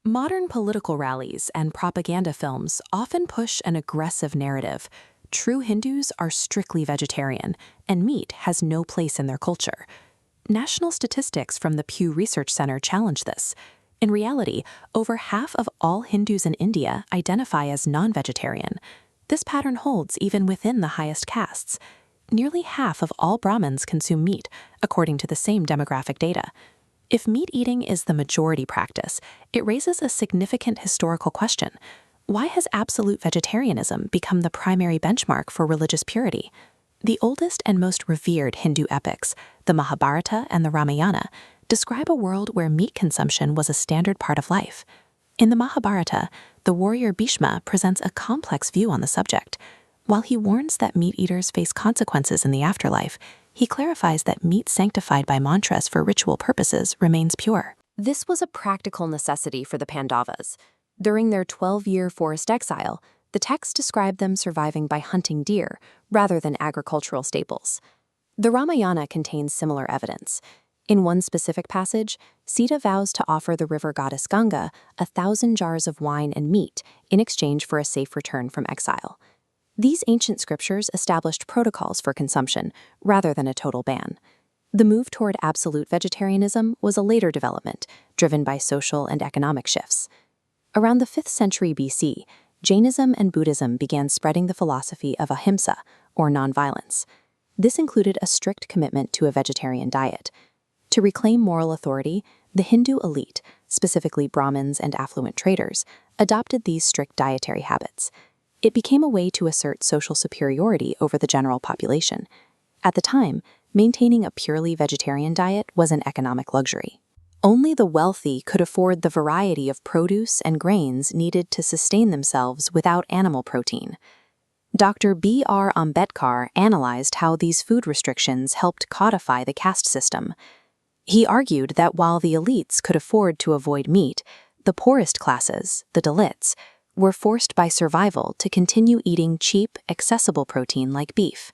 Modern political rallies and propaganda films often push an aggressive narrative. True Hindus are strictly vegetarian, and meat has no place in their culture. National statistics from the Pew Research Center challenge this. In reality, over half of all Hindus in India identify as non-vegetarian. This pattern holds even within the highest castes. Nearly half of all Brahmins consume meat, according to the same demographic data. If meat eating is the majority practice, it raises a significant historical question. Why has absolute vegetarianism become the primary benchmark for religious purity? The oldest and most revered Hindu epics, the Mahabharata and the Ramayana, describe a world where meat consumption was a standard part of life. In the Mahabharata, the warrior Bhishma presents a complex view on the subject. While he warns that meat eaters face consequences in the afterlife, he clarifies that meat sanctified by mantras for ritual purposes remains pure. This was a practical necessity for the Pandavas. During their 12-year forest exile, the text described them surviving by hunting deer rather than agricultural staples. The Ramayana contains similar evidence. In one specific passage, Sita vows to offer the river goddess Ganga 1,000 jars of wine and meat in exchange for a safe return from exile. These ancient scriptures established protocols for consumption rather than a total ban. The move toward absolute vegetarianism was a later development, driven by social and economic shifts. Around the 5th century BC, Jainism and Buddhism began spreading the philosophy of ahimsa, or nonviolence. This included a strict commitment to a vegetarian diet. To reclaim moral authority, the Hindu elite, specifically Brahmins and affluent traders, adopted these strict dietary habits. It became a way to assert social superiority over the general population. At the time, maintaining a purely vegetarian diet was an economic luxury. Only the wealthy could afford the variety of produce and grains needed to sustain themselves without animal protein. Dr. B.R. Ambedkar analyzed how these food restrictions helped codify the caste system. He argued that while the elites could afford to avoid meat, the poorest classes, the Dalits, were forced by survival to continue eating cheap, accessible protein like beef.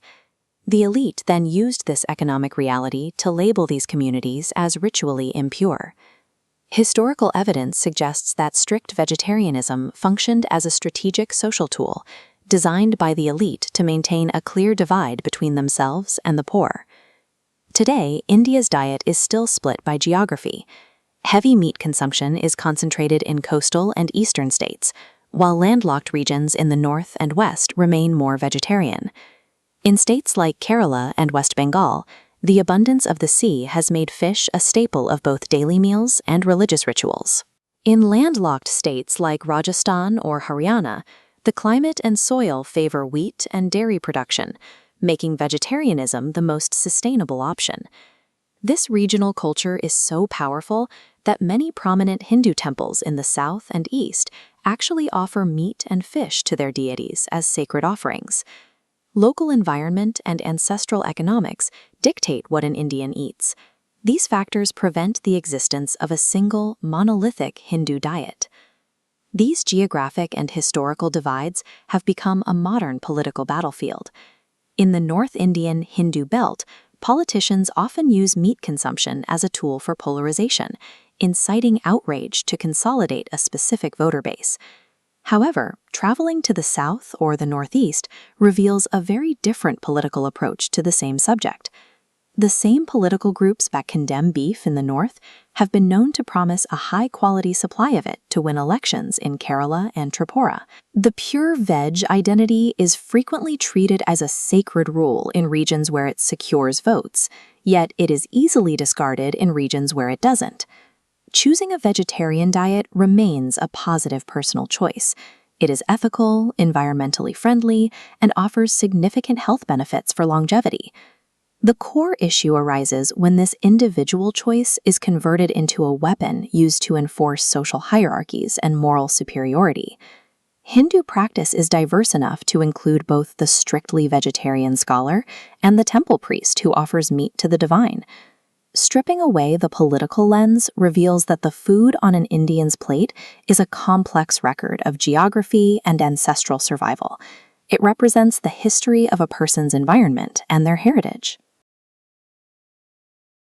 The elite then used this economic reality to label these communities as ritually impure. Historical evidence suggests that strict vegetarianism functioned as a strategic social tool, designed by the elite to maintain a clear divide between themselves and the poor. Today, India's diet is still split by geography. Heavy meat consumption is concentrated in coastal and eastern states, while landlocked regions in the north and west remain more vegetarian. In states like Kerala and West Bengal, the abundance of the sea has made fish a staple of both daily meals and religious rituals. In landlocked states like Rajasthan or Haryana, the climate and soil favor wheat and dairy production, making vegetarianism the most sustainable option. This regional culture is so powerful that many prominent Hindu temples in the south and east actually offer meat and fish to their deities as sacred offerings. Local environment and ancestral economics dictate what an Indian eats. These factors prevent the existence of a single, monolithic Hindu diet. These geographic and historical divides have become a modern political battlefield. In the North Indian Hindu belt, politicians often use meat consumption as a tool for polarization, inciting outrage to consolidate a specific voter base. However, traveling to the south or the northeast reveals a very different political approach to the same subject. The same political groups that condemn beef in the north have been known to promise a high-quality supply of it to win elections in Kerala and Tripura. The pure veg identity is frequently treated as a sacred rule in regions where it secures votes, yet it is easily discarded in regions where it doesn't. Choosing a vegetarian diet remains a positive personal choice. It is ethical, environmentally friendly, and offers significant health benefits for longevity. The core issue arises when this individual choice is converted into a weapon used to enforce social hierarchies and moral superiority. Hindu practice is diverse enough to include both the strictly vegetarian scholar and the temple priest who offers meat to the divine. Stripping away the political lens reveals that the food on an Indian's plate is a complex record of geography and ancestral survival. It represents the history of a person's environment and their heritage.